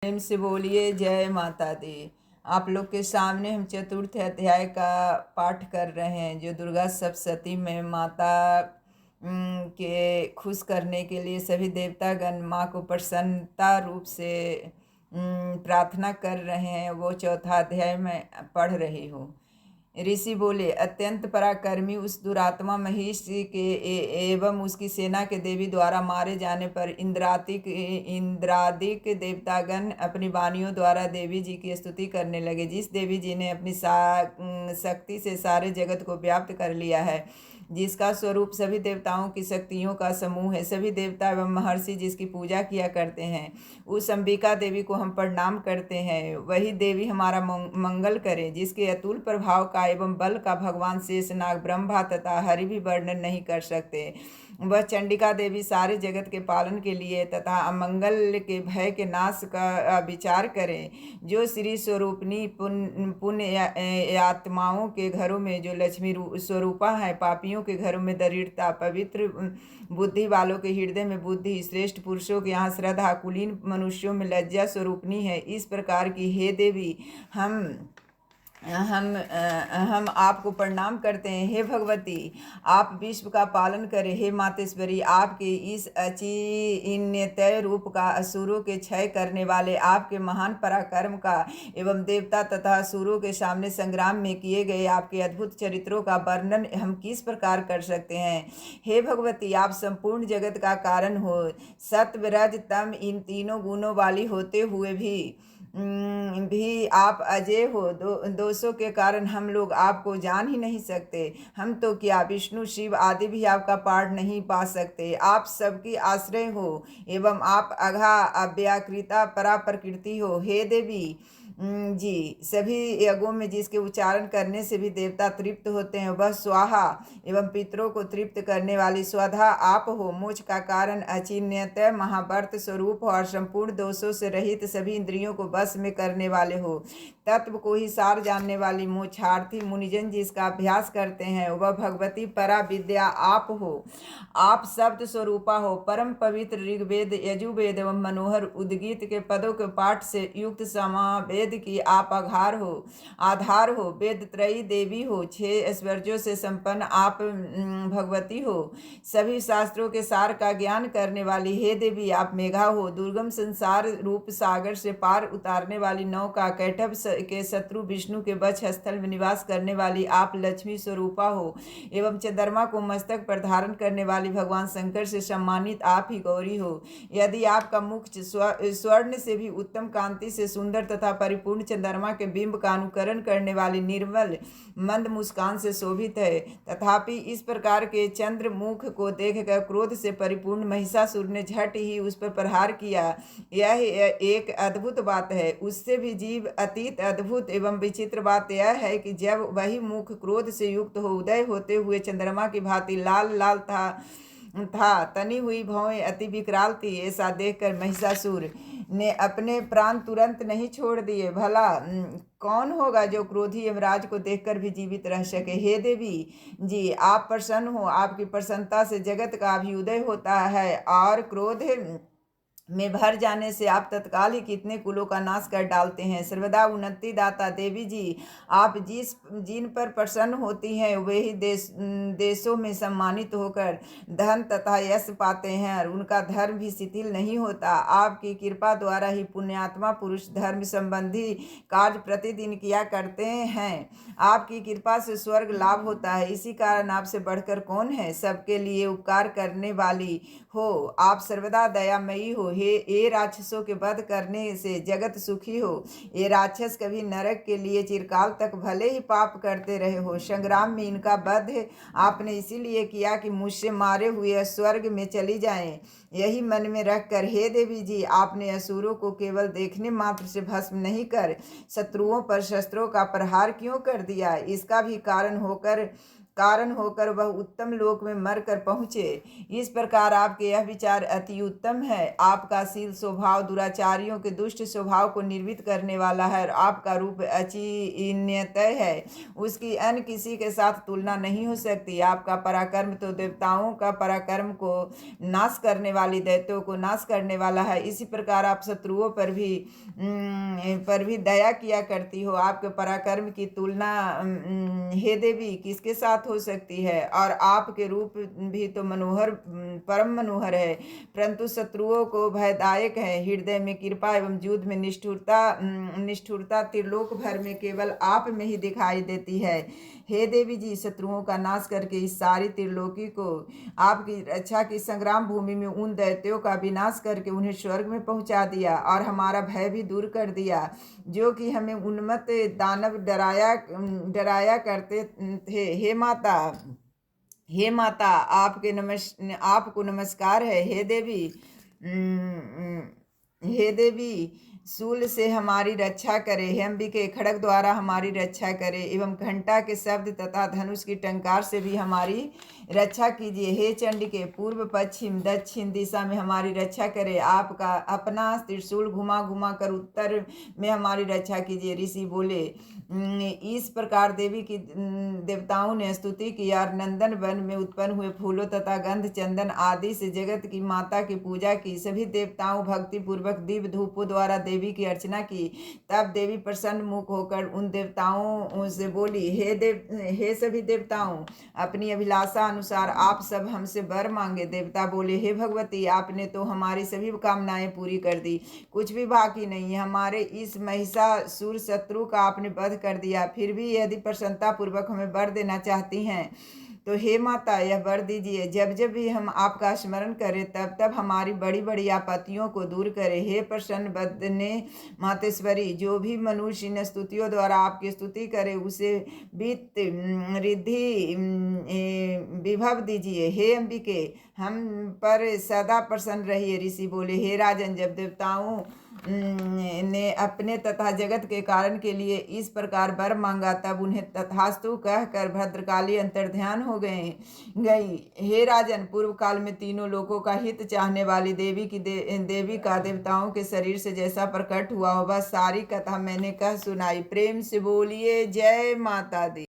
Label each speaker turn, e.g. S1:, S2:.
S1: प्रेम से बोलिए जय माता दी। आप लोग के सामने हम चतुर्थ अध्याय का पाठ कर रहे हैं, जो दुर्गा सप्तशती में माता के खुश करने के लिए सभी देवतागण माँ को प्रसन्नता रूप से प्रार्थना कर रहे हैं। वो चौथा अध्याय में पढ़ रही हूँ। ऋषि बोले, अत्यंत पराक्रमी उस दुरात्मा महिष के एवं उसकी सेना के देवी द्वारा मारे जाने पर इंद्रादिक देवतागण अपनी वाणियों द्वारा देवी जी की स्तुति करने लगे। जिस देवी जी ने अपनी शक्ति से सारे जगत को व्याप्त कर लिया है, जिसका स्वरूप सभी देवताओं की शक्तियों का समूह है, सभी देवता एवं महर्षि जिसकी पूजा किया करते हैं, उस अंबिका देवी को हम प्रणाम करते हैं। वही देवी हमारा मंगल करे, जिसके अतुल प्रभाव का एवं बल का भगवान शेषनाग, ब्रह्मा तथा हरि भी वर्णन नहीं कर सकते। वह चंडिका देवी सारे जगत के पालन के लिए तथा अमंगल के भय के नाश का विचार करें। जो श्री स्वरूपनी पुण्य आत्माओं के घरों में जो लक्ष्मी स्वरूपा है, पापियों के घरों में दरिद्रता, पवित्र बुद्धि वालों के हृदय में बुद्धि, श्रेष्ठ पुरुषों के यहाँ श्रद्धा, कुलीन मनुष्यों में लज्जा स्वरूपनी है, इस प्रकार की हे देवी हम आपको प्रणाम करते हैं। हे भगवती, आप विश्व का पालन करें। हे मातेश्वरी, आपके इस अचिन्त्यय रूप का, असुरों के क्षय करने वाले आपके महान पराक्रम का एवं देवता तथा असुरों के सामने संग्राम में किए गए आपके अद्भुत चरित्रों का वर्णन हम किस प्रकार कर सकते हैं। हे भगवती, आप संपूर्ण जगत का कारण हो। सत्व, रज, तम इन तीनों गुणों वाली होते हुए भी आप अजय हो। दोषों के कारण हम लोग आपको जान ही नहीं सकते। हम तो क्या, विष्णु शिव आदि भी आपका पार नहीं पा सकते। आप सबकी आश्रय हो एवं आप अघा अव्याकृता परा प्रकृति हो। हे देवी जी, सभी यज्ञों में जिसके उच्चारण करने से भी देवता तृप्त होते हैं, वह स्वाहा एवं पितरों को तृप्त करने वाली स्वधा आप हो। मोक्ष का कारण, अचिन्त्यय महाव्रत स्वरूप हो और संपूर्ण दोषों से रहित सभी इंद्रियों को बस में करने वाले हो। तत्व को ही सार जानने वाली मोक्षार्थी मुनिजन जिसका अभ्यास करते हैं, वह भगवती परा विद्या आप हो। आप शब्द स्वरूपा हो। परम पवित्र ऋग्वेद, यजुर्वेद एवं मनोहर उद्गीत के पदों के पाठ से युक्त समावेद की आप आधार हो। वेद त्रयी देवी हो। 6 ऐश्वर्यों से संपन्न आप भगवती हो। सभी शास्त्रों के सार का ज्ञान करने वाली हे देवी, आप मेघा हो। दुर्गम संसार रूप सागर से पार उतारने वाली नौका, कैटभ के शत्रु विष्णु के वक्ष स्थल में निवास करने वाली आप लक्ष्मी स्वरूपा हो एवं चंद्रमा को मस्तक पर धारण करने वाली भगवान शंकर से सम्मानित आप ही गौरी हो। यदि आपका मुख स्वर्ण से भी उत्तम कांति से सुंदर तथा परिपूर्ण चंद्रमा के बिंब का अनुकरण करने वाली निर्मल मंद मुस्कान से शोभित है, तथापि इस प्रकार के चंद्र मुख को देखकर क्रोध से परिपूर्ण महिषासुर ने झट ही उस पर प्रहार किया। यह एक अद्भुत बात है। उससे भी जीव अतीत अद्भुत एवं विचित्र बात यह है कि जब वही मुख क्रोध से युक्त हो उदय होते हुए चंद्रमा की भांति लाल लाल था तनी हुई भौएं अति विकराल थी। ऐसा देखकर महिषासुर ने अपने प्राण तुरंत नहीं छोड़ दिए। भला कौन होगा जो क्रोधी यमराज को देखकर भी जीवित रह सके। हे देवी जी, आप प्रसन्न हो। आपकी प्रसन्नता से जगत का अभ्युदय होता है और क्रोध में भर जाने से आप तत्काल ही कितने कुलों का नाश कर डालते हैं। सर्वदा उन्नति दाता देवी जी, आप जिन पर प्रसन्न होती हैं वे ही देशों में सम्मानित होकर धन तथा यश पाते हैं और उनका धर्म भी शिथिल नहीं होता। आपकी कृपा द्वारा ही पुण्यात्मा पुरुष धर्म संबंधी कार्य प्रतिदिन किया करते हैं। आपकी कृपा से स्वर्ग लाभ होता है, इसी कारण आपसे बढ़कर कौन है। सबके लिए उपकार करने वाली हो, आप सर्वदा दयामयी हो। ये राक्षसों के वध करने से जगत सुखी हो। ये राक्षस कभी नरक के लिए चिरकाल तक भले ही पाप करते रहे हो, संग्राम में इनका वध आपने इसीलिए किया कि मुझसे मारे हुए स्वर्ग में चली जाएं। यही मन में रखकर हे देवी जी, आपने असुरों को केवल देखने मात्र से भस्म नहीं कर शत्रुओं पर शस्त्रों का प्रहार क्यों कर दिया। इसका भी कारण होकर वह उत्तम लोक में मर कर पहुँचे। इस प्रकार आपके यह विचार अति उत्तम है। आपका शील स्वभाव दुराचारियों के दुष्ट स्वभाव को निर्मित करने वाला है और आपका रूप अचिन्त्यय है, उसकी अन्य किसी के साथ तुलना नहीं हो सकती। आपका पराक्रम तो देवताओं का पराक्रम को नाश करने वाली, दैत्यों को नाश करने वाला है। इसी प्रकार आप शत्रुओं पर भी दया किया करती हो। आपके पराक्रम की तुलना हे देवी किसके साथ हो सकती है? और आपके रूप भी तो मनोहर, परम मनोहर है, परंतु शत्रुओं को भयदायक है। हृदय में कृपा एवं युद्ध में निष्ठुरता त्रिलोक भर में केवल आप में ही दिखाई देती है। हे देवी जी, शत्रुओं का नाश करके इस सारी त्रिलोकी को आपकी रक्षा की संग्राम भूमि में उन दैत्यों का विनाश करके उन्हें स्वर्ग में पहुंचा दिया और हमारा भय भी दूर कर दिया, जो कि हमें उन्मत्त दानव डराया करते थे। हे माता, आपको नमस्कार है। हे देवी, शूल से हमारी रक्षा करे, हे अंबिके, खड़ग द्वारा हमारी रक्षा करे एवं घंटा के शब्द तथा धनुष की टंकार से भी हमारी रक्षा कीजिए। हे चंडिके, पूर्व पश्चिम दक्षिण दिशा में हमारी रक्षा करे। आपका अपना त्रिशूल घुमा घुमा कर उत्तर में हमारी रक्षा कीजिए। ऋषि बोले, इस प्रकार देवी की देवताओं ने स्तुति की और नंदन वन में उत्पन्न हुए फूलों तथा गंध चंदन आदि से जगत की माता की पूजा की। सभी देवताओं भक्ति पूर्वक दीप धूपों द्वारा देवी की अर्चना की। तब देवी प्रसन्न मुख होकर उन देवताओं से बोली, हे सभी देवताओं, अपनी अभिलाषा अनुसार आप सब हमसे वर मांगे। देवता बोले, हे भगवती, आपने तो हमारी सभी कामनाएं पूरी कर दी, कुछ भी बाकी नहीं है। हमारे इस महिषासुर शत्रु का आपने वध कर दिया, फिर भी यदि प्रसन्नता पूर्वक हमें वर देना चाहती हैं तो हे माता, यह वर दीजिए। जब जब भी हम आपका स्मरण करें तब तब हमारी बड़ी बड़ी आपत्तियों को दूर करें। हे प्रसन्न बदने मातेश्वरी, जो भी मनुष्य इन स्तुतियों द्वारा आपकी स्तुति करे उसे वित्त रिद्धि विभव दीजिए। हे अंबिके, हम पर सदा प्रसन्न रहिए। ऋषि बोले, हे राजन, जब देवताओं ने अपने तथा जगत के कारण के लिए इस प्रकार वर मांगा तब उन्हें तथास्तु कहकर भद्रकाली अंतर्ध्यान हो गई। हे राजन, पूर्व काल में तीनों लोकों का हित चाहने वाली देवी का देवताओं के शरीर से जैसा प्रकट हुआ वह सारी कथा मैंने कह सुनाई। प्रेम से बोलिए जय माता दी।